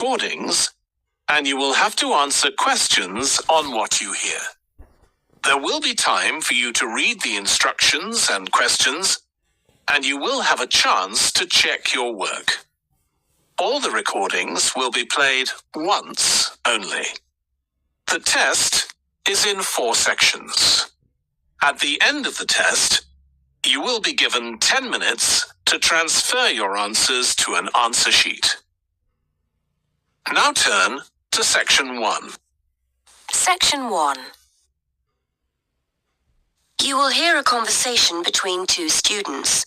recordings, and you will have to answer questions on what you hear. There will be time for you to read the instructions and questions, and you will have a chance to check your work. All the recordings will be played once only. The test is in 4 sections. At the end of the test, you will be given 10 minutes to transfer your answers to an answer sheet. Now turn to Section 1. Section 1. You will hear a conversation between 2 students.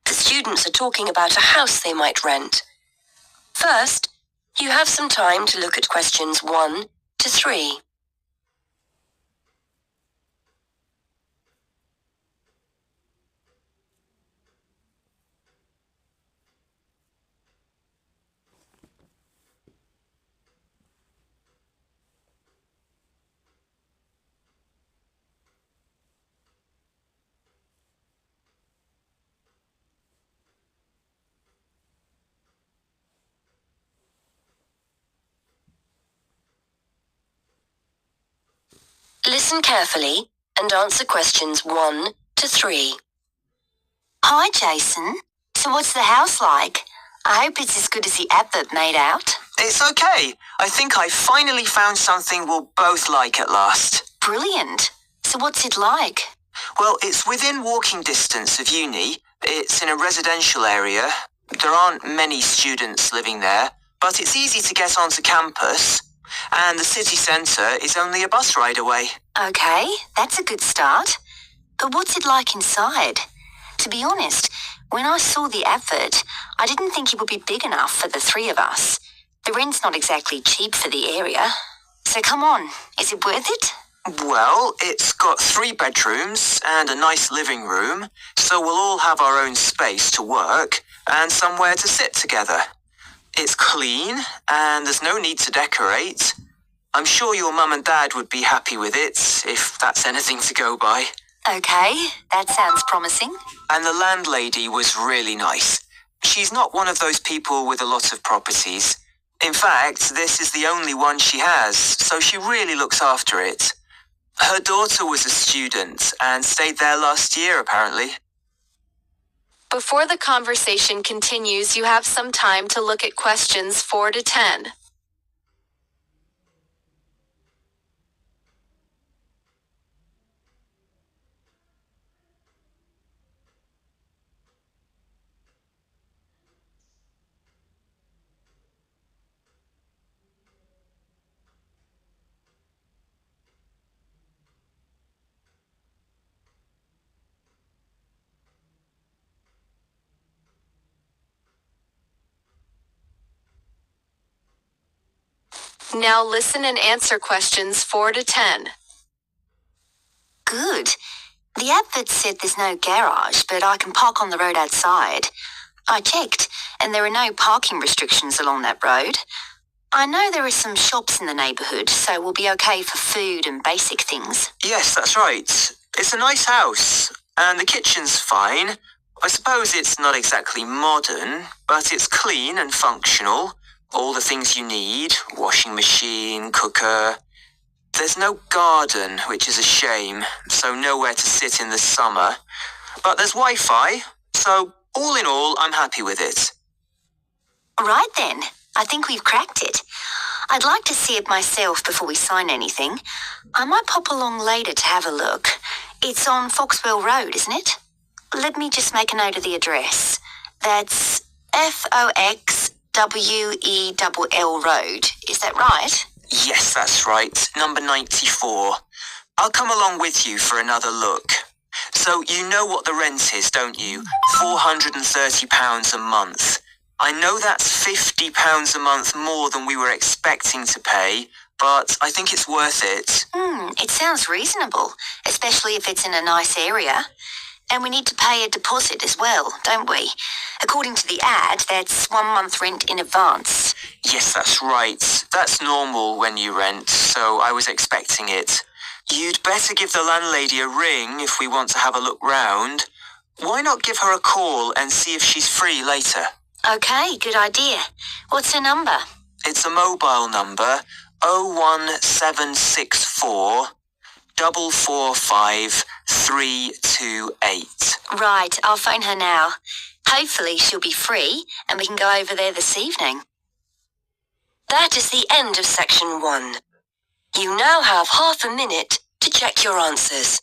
The students are talking about a house they might rent. First, you have some time to look at questions 1 to 3. Listen carefully and answer questions 1 to 3. Hi, Jason. So what's the house like? I hope it's as good as the advert made out. It's okay. I think I finally found something we'll both like at last. Brilliant. So what's it like? Well, it's within walking distance of uni. It's in a residential area. There aren't many students living there, but it's easy to get onto campus. And the city centre is only a bus ride away. Okay, that's a good start. But what's it like inside? To be honest, when I saw the advert, I didn't think it would be big enough for the 3 of us. The rent's not exactly cheap for the area. So come on, is it worth it? Well, it's got 3 bedrooms and a nice living room, so we'll all have our own space to work and somewhere to sit together. It's clean, and there's no need to decorate. I'm sure your mum and dad would be happy with it, if that's anything to go by. Okay, that sounds promising. And the landlady was really nice. She's not one of those people with a lot of properties. In fact, this is the only one she has, so she really looks after it. Her daughter was a student and stayed there last year, apparently. Before the conversation continues, you have some time to look at questions 4 to 10. Now listen and answer questions 4 to 10. Good. The advert said there's no garage, but I can park on the road outside. I checked, and there are no parking restrictions along that road. I know there are some shops in the neighbourhood, so we'll be okay for food and basic things. Yes, that's right. It's a nice house, and the kitchen's fine. I suppose it's not exactly modern, but it's clean and functional. All the things you need, washing machine, cooker. There's no garden, which is a shame, so nowhere to sit in the summer. But there's Wi-Fi, so all in all, I'm happy with it. Right then, I think we've cracked it. I'd like to see it myself before we sign anything. I might pop along later to have a look. It's on Foxwell Road, isn't it? Let me just make a note of the address. That's Foxwell Road. Is that right? Yes, that's right. Number 94. I'll come along with you for another look. So you know what the rent is, don't you? £430 a month. I know that's £50 a month more than we were expecting to pay, but I think it's worth it. It sounds reasonable, especially if it's in a nice area. And we need to pay a deposit as well, don't we? According to the ad, that's 1 month rent in advance. Yes, that's right. That's normal when you rent, so I was expecting it. You'd better give the landlady a ring if we want to have a look round. Why not give her a call and see if she's free later? Okay, good idea. What's her number? It's a mobile number, 01764 445 328. Right, I'll phone her now. Hopefully she'll be free and we can go over there this evening. That is the end of section 1. You now have half a minute to check your answers.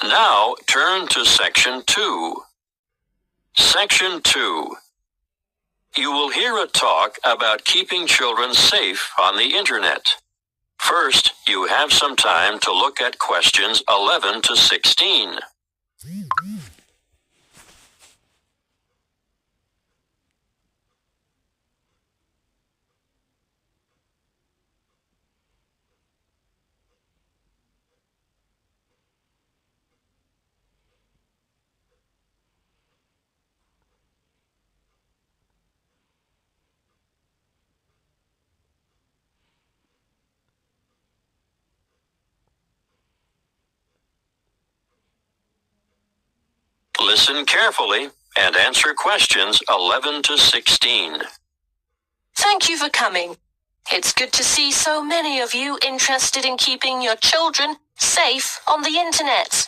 Now turn to Section 2. Section 2. You will hear a talk about keeping children safe on the Internet. First, you have some time to look at questions 11 to 16. Listen carefully and answer questions 11 to 16. Thank you for coming. It's good to see so many of you interested in keeping your children safe on the internet.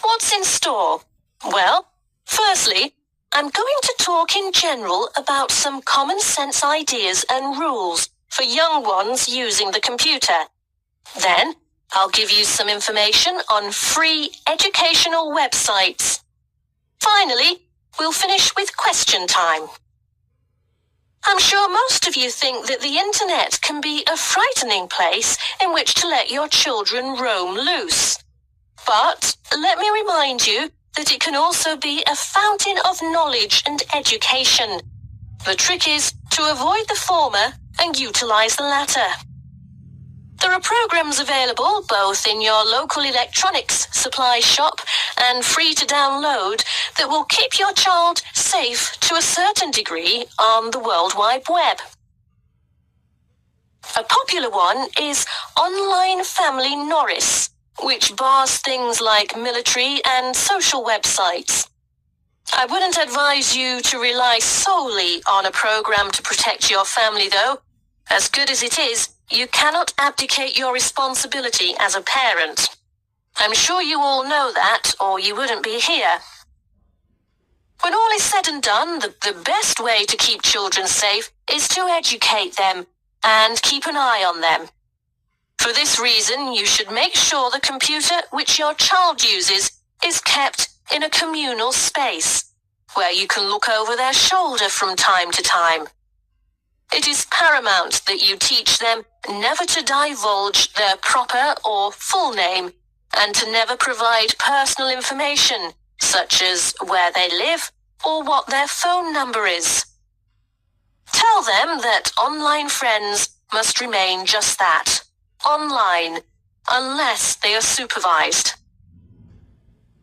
What's in store? Well, firstly, I'm going to talk in general about some common sense ideas and rules for young ones using the computer. Then, I'll give you some information on free educational websites. Finally, we'll finish with question time. I'm sure most of you think that the internet can be a frightening place in which to let your children roam loose. But let me remind you that it can also be a fountain of knowledge and education. The trick is to avoid the former and utilize the latter. There are programs available both in your local electronics supply shop and free to download that will keep your child safe to a certain degree on the World Wide Web. A popular one is Online Family Norris, which bars things like military and social websites. I wouldn't advise you to rely solely on a program to protect your family, though. As good as it is, you cannot abdicate your responsibility as a parent. I'm sure you all know that, or you wouldn't be here. When all is said and done, the best way to keep children safe is to educate them and keep an eye on them. For this reason, you should make sure the computer which your child uses is kept in a communal space, where you can look over their shoulder from time to time. It is paramount that you teach them never to divulge their proper or full name and to never provide personal information, such as where they live or what their phone number is. Tell them that online friends must remain just that, online, unless they are supervised.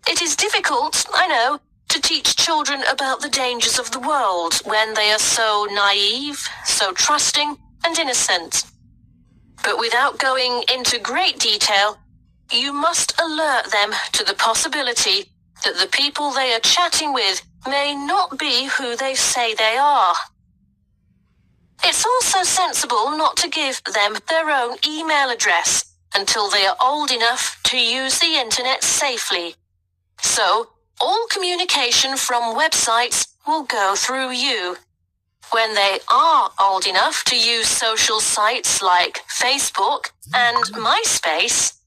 It is difficult, I know, to teach children about the dangers of the world when they are so naive, so trusting and innocent. But without going into great detail, you must alert them to the possibility that the people they are chatting with may not be who they say they are. It's also sensible not to give them their own email address until they are old enough to use the internet safely. So, all communication from websites will go through you. When they are old enough to use social sites like Facebook and MySpace,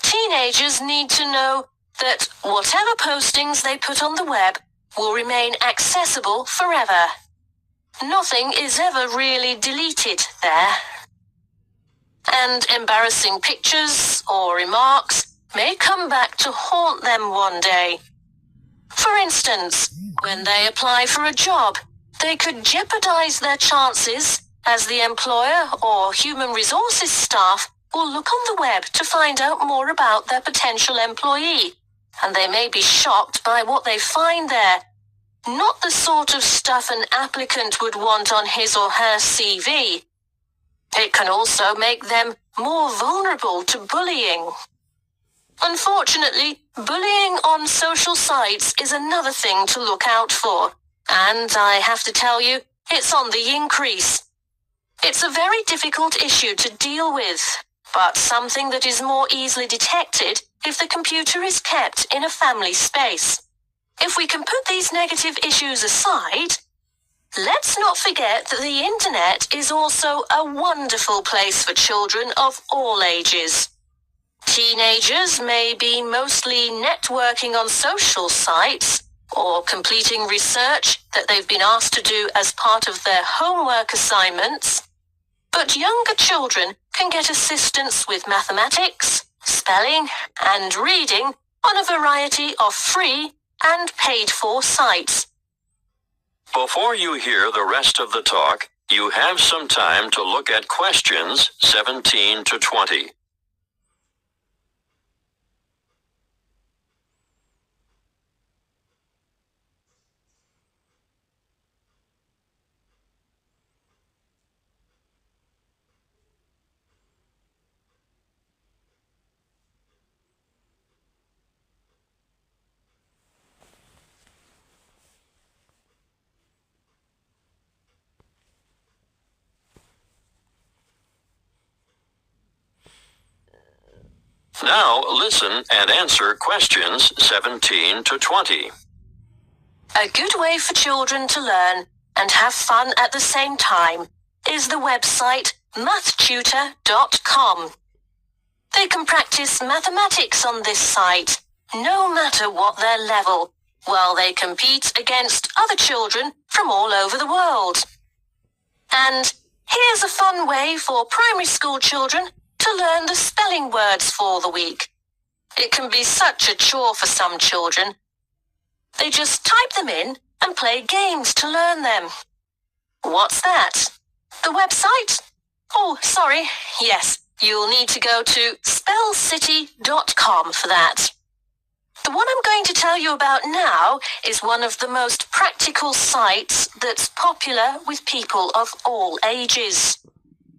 teenagers need to know that whatever postings they put on the web will remain accessible forever. Nothing is ever really deleted there. And embarrassing pictures or remarks may come back to haunt them one day. For instance, when they apply for a job, they could jeopardize their chances as the employer or human resources staff will look on the web to find out more about their potential employee, and they may be shocked by what they find there. Not the sort of stuff an applicant would want on his or her CV. It can also make them more vulnerable to bullying. Unfortunately, bullying on social sites is another thing to look out for, and I have to tell you, it's on the increase. It's a very difficult issue to deal with, but something that is more easily detected if the computer is kept in a family space. If we can put these negative issues aside, let's not forget that the internet is also a wonderful place for children of all ages. Teenagers may be mostly networking on social sites or completing research that they've been asked to do as part of their homework assignments, but younger children can get assistance with mathematics, spelling, and reading on a variety of free and paid-for sites. Before you hear the rest of the talk, you have some time to look at questions 17 to 20. Now listen and answer questions 17 to 20. A good way for children to learn and have fun at the same time is the website mathtutor.com. They can practice mathematics on this site, no matter what their level, while they compete against other children from all over the world. And here's a fun way for primary school children to learn the spelling words for the week. It can be such a chore for some children. They just type them in and play games to learn them. What's that? The website? Oh, sorry. Yes, you'll need to go to spellcity.com for that. The one I'm going to tell you about now is one of the most practical sites that's popular with people of all ages.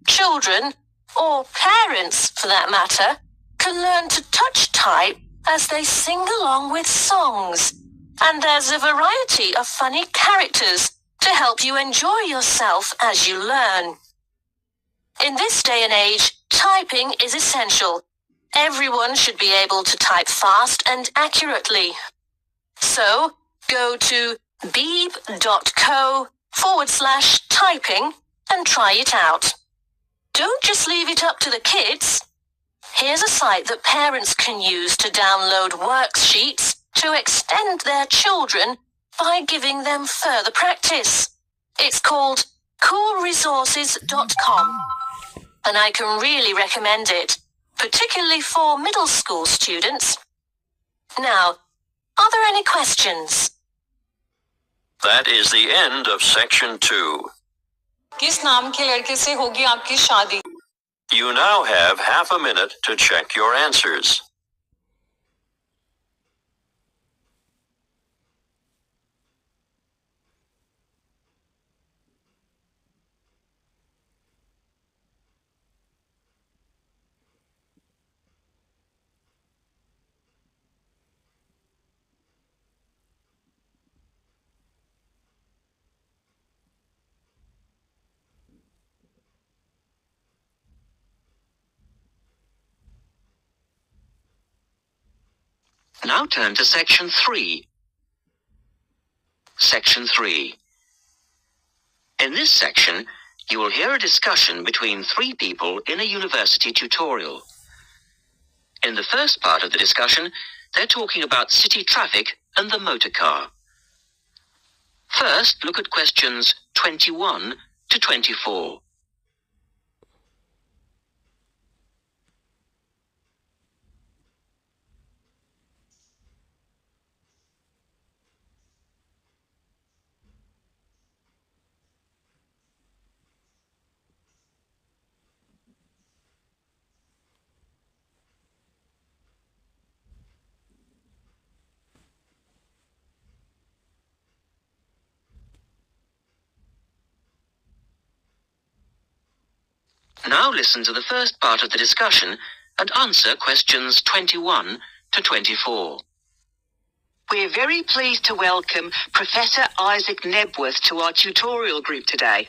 Children, or parents for that matter, can learn to touch type as they sing along with songs. And there's a variety of funny characters to help you enjoy yourself as you learn. In this day and age, typing is essential. Everyone should be able to type fast and accurately. So, go to beeb.co/typing and try it out. Don't just leave it up to the kids. Here's a site that parents can use to download worksheets to extend their children by giving them further practice. It's called coolresources.com, and I can really recommend it, particularly for middle school students. Now, are there any questions? That is the end of section 2. किस नाम के लड़के से होगी आपकी शादी? You now have half a minute to check your answers. Now turn to section 3. Section 3. In this section, you will hear a discussion between 3 people in a university tutorial. In the first part of the discussion, they're talking about city traffic and the motor car. First, look at questions 21 to 24. Now listen to the first part of the discussion and answer questions 21 to 24. We're very pleased to welcome Professor Isaac Nebworth to our tutorial group today.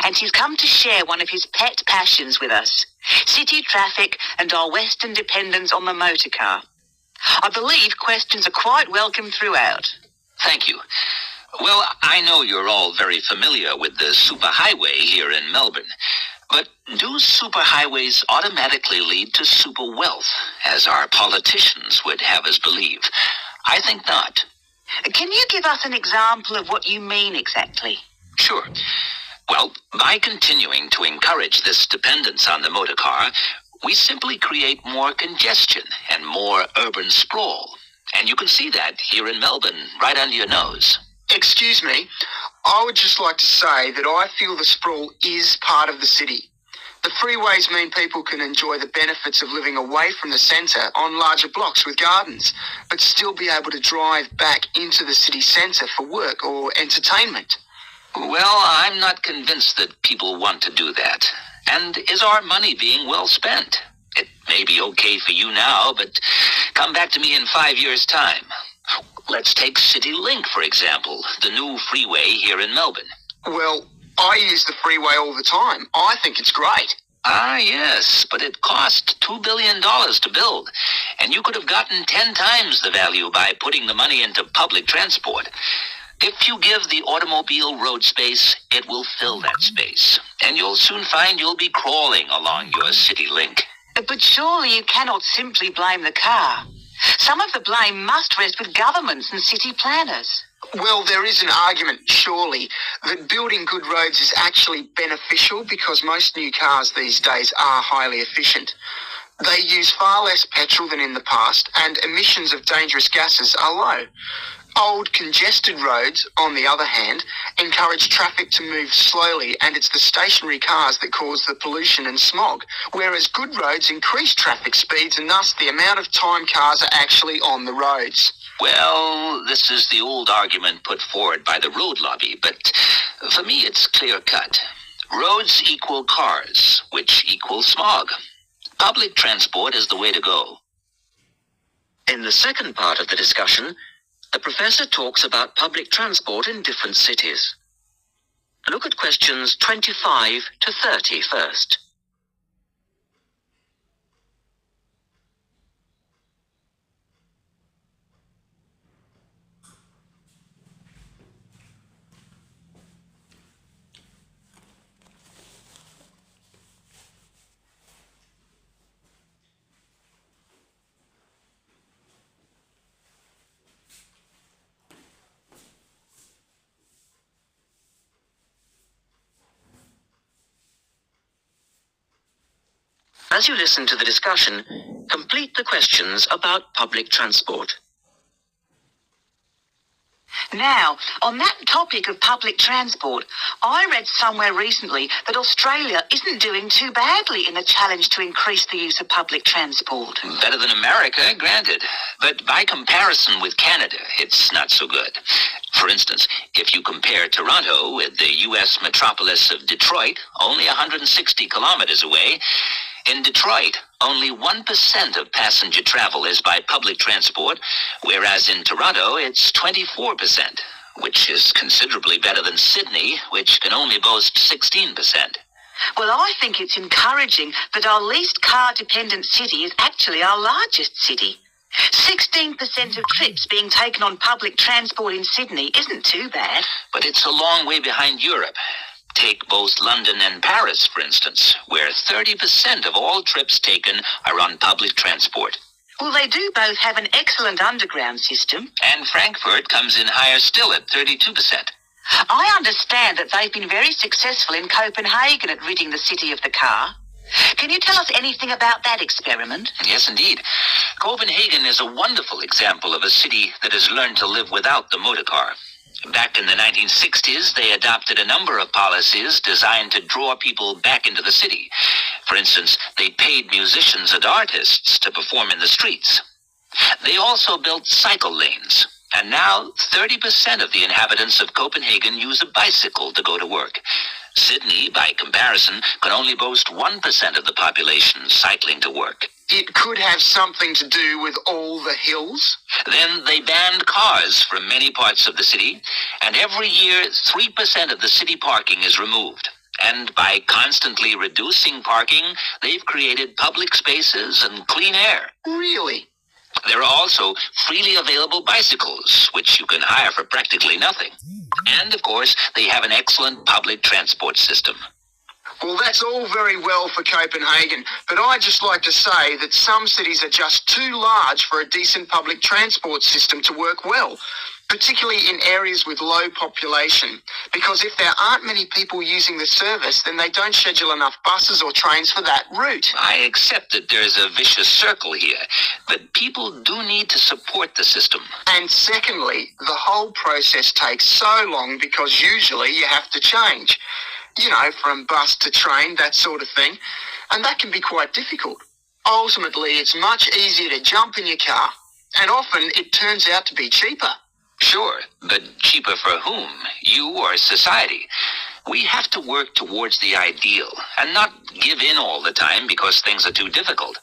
And he's come to share one of his pet passions with us, city traffic and our Western dependence on the motor car. I believe questions are quite welcome throughout. Thank you. Well, I know you're all very familiar with the superhighway here in Melbourne. But do superhighways automatically lead to super wealth, as our politicians would have us believe? I think not. Can you give us an example of what you mean exactly? Sure. Well, by continuing to encourage this dependence on the motor car, we simply create more congestion and more urban sprawl. And you can see that here in Melbourne, right under your nose. Excuse me, I would just like to say that I feel the sprawl is part of the city. The freeways mean people can enjoy the benefits of living away from the centre on larger blocks with gardens, but still be able to drive back into the city centre for work or entertainment. Well, I'm not convinced that people want to do that. And is our money being well spent? It may be okay for you now, but come back to me in 5 years' time. Let's take CityLink, for example, the new freeway here in Melbourne. Well, I use the freeway all the time. I think it's great. Ah, yes, but it cost $2 billion to build, and you could have gotten 10 times the value by putting the money into public transport. If you give the automobile road space, it will fill that space, and you'll soon find you'll be crawling along your CityLink. But surely you cannot simply blame the car. Some of the blame must rest with governments and city planners. Well, there is an argument, surely, that building good roads is actually beneficial because most new cars these days are highly efficient. They use far less petrol than in the past, and emissions of dangerous gases are low. Old, congested roads, on the other hand, encourage traffic to move slowly, and it's the stationary cars that cause the pollution and smog, whereas good roads increase traffic speeds and thus the amount of time cars are actually on the roads. Well, this is the old argument put forward by the road lobby, but for me it's clear-cut. Roads equal cars, which equals smog. Public transport is the way to go. In the second part of the discussion, the professor talks about public transport in different cities. Look at questions 25 to 30 first. As you listen to the discussion, complete the questions about public transport. Now, on that topic of public transport, I read somewhere recently that Australia isn't doing too badly in the challenge to increase the use of public transport. Better than America, granted. But by comparison with Canada, it's not so good. For instance, if you compare Toronto with the U.S. metropolis of Detroit, only 160 kilometers away, in Detroit, only 1% of passenger travel is by public transport, whereas in Toronto, it's 24%, which is considerably better than Sydney, which can only boast 16%. Well, I think it's encouraging that our least car-dependent city is actually our largest city. 16% of trips being taken on public transport in Sydney isn't too bad. But it's a long way behind Europe. Take both London and Paris, for instance, where 30% of all trips taken are on public transport. Well, they do both have an excellent underground system. And Frankfurt comes in higher still at 32%. I understand that they've been very successful in Copenhagen at ridding the city of the car. Can you tell us anything about that experiment? Yes, indeed. Copenhagen is a wonderful example of a city that has learned to live without the motor car. Back in the 1960s, they adopted a number of policies designed to draw people back into the city. For instance, they paid musicians and artists to perform in the streets. They also built cycle lanes, And now 30% of the inhabitants of Copenhagen use a bicycle to go to work. Sydney, by comparison, can only boast 1% of the population cycling to work. It could have something to do with all the hills. Then they banned cars from many parts of the city, and every year 3% of the city parking is removed. And by constantly reducing parking, they've created public spaces and clean air. Really? There are also freely available bicycles, which you can hire for practically nothing. And, of course, they have an excellent public transport system. Well, that's all very well for Copenhagen, but I'd just like to say that some cities are just too large for a decent public transport system to work well, particularly in areas with low population. Because if there aren't many people using the service, then they don't schedule enough buses or trains for that route. I accept that there's a vicious circle here, but people do need to support the system. And secondly, the whole process takes so long because usually you have to change. You know, from bus to train, that sort of thing. And that can be quite difficult. Ultimately, it's much easier to jump in your car, and often it turns out to be cheaper. Sure, but cheaper for whom? You or society? We have to work towards the ideal and not give in all the time because things are too difficult.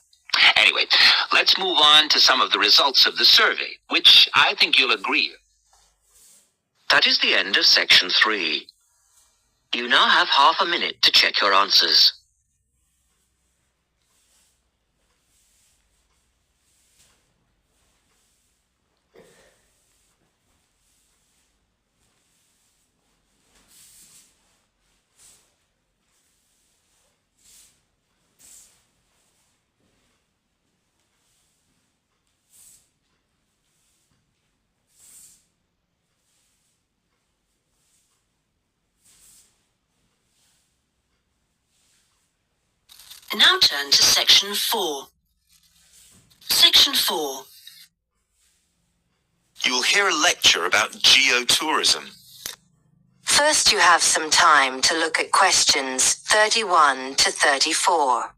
Anyway, let's move on to some of the results of the survey, which I think you'll agree. That is the end of section 3. You now have half a minute to check your answers. Now turn to section 4. Section 4. You will hear a lecture about geotourism. First, you have some time to look at questions 31 to 34.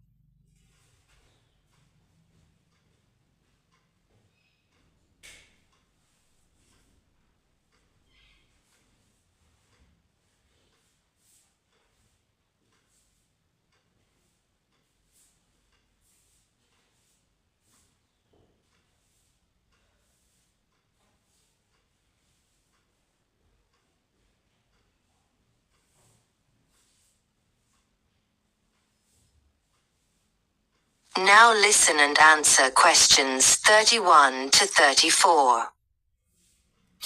Now listen and answer questions 31 to 34.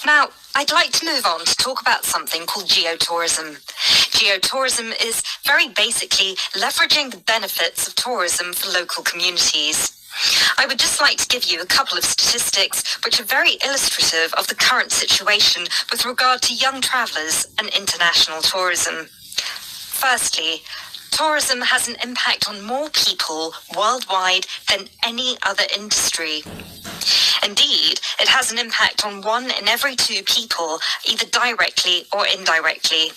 Now, I'd like to move on to talk about something called geotourism. Geotourism is very basically leveraging the benefits of tourism for local communities. I would just like to give you a couple of statistics which are very illustrative of the current situation with regard to young travellers and international tourism. Firstly, tourism has an impact on more people worldwide than any other industry. Indeed, it has an impact on 1 in every 2 people, either directly or indirectly.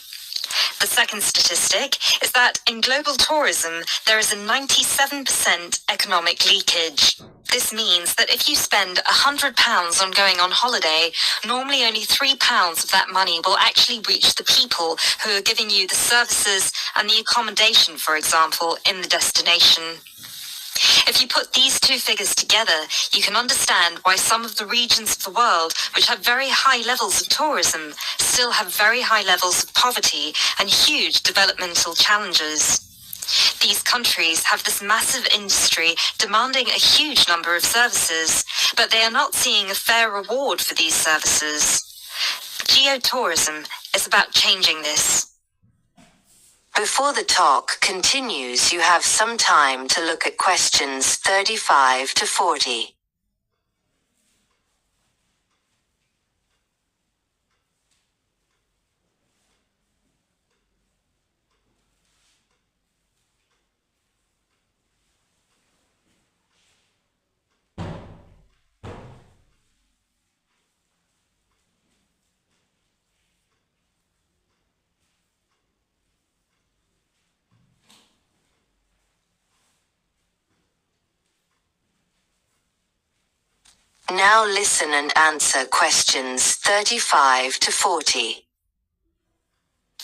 The second statistic is that in global tourism, there is a 97% economic leakage. This means that if you spend £100 on going on holiday, normally only £3 of that money will actually reach the people who are giving you the services and the accommodation, for example, in the destination. If you put these two figures together, you can understand why some of the regions of the world which have very high levels of tourism still have very high levels of poverty and huge developmental challenges. These countries have this massive industry demanding a huge number of services, but they are not seeing a fair reward for these services. Geotourism is about changing this. Before the talk continues, you have some time to look at questions 35 to 40. Now listen and answer questions 35 to 40.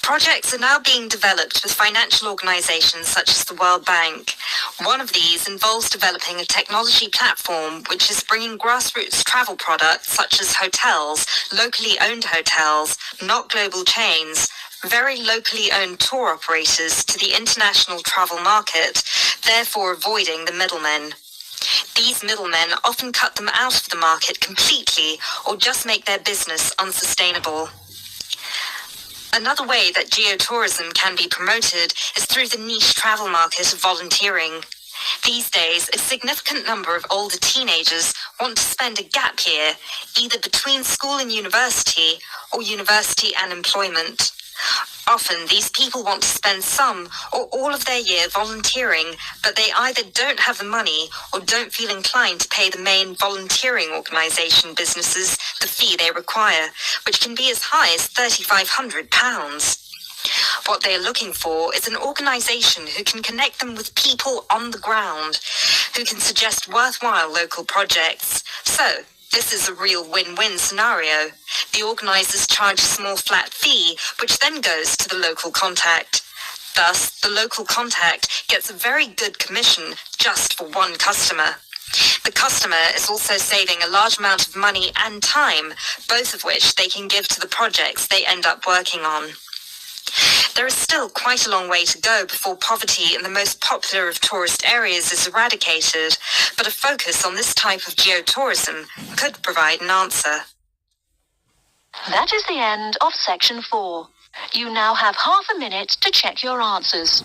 Projects are now being developed with financial organizations such as the World Bank. One of these involves developing a technology platform which is bringing grassroots travel products such as hotels, locally owned hotels, not global chains, very locally owned tour operators to the international travel market, therefore avoiding the middlemen. These middlemen often cut them out of the market completely or just make their business unsustainable. Another way that geotourism can be promoted is through the niche travel market of volunteering. These days, a significant number of older teenagers want to spend a gap year, either between school and university, or university and employment. Often, these people want to spend some or all of their year volunteering, but they either don't have the money or don't feel inclined to pay the main volunteering organisation businesses the fee they require, which can be as high as £3,500. What they are looking for is an organisation who can connect them with people on the ground, who can suggest worthwhile local projects. So, this is a real win-win scenario. The organisers charge a small flat fee, which then goes to the local contact. Thus, the local contact gets a very good commission just for one customer. The customer is also saving a large amount of money and time, both of which they can give to the projects they end up working on. There is still quite a long way to go before poverty in the most popular of tourist areas is eradicated, but a focus on this type of geotourism could provide an answer. That is the end of section 4. You now have half a minute to check your answers.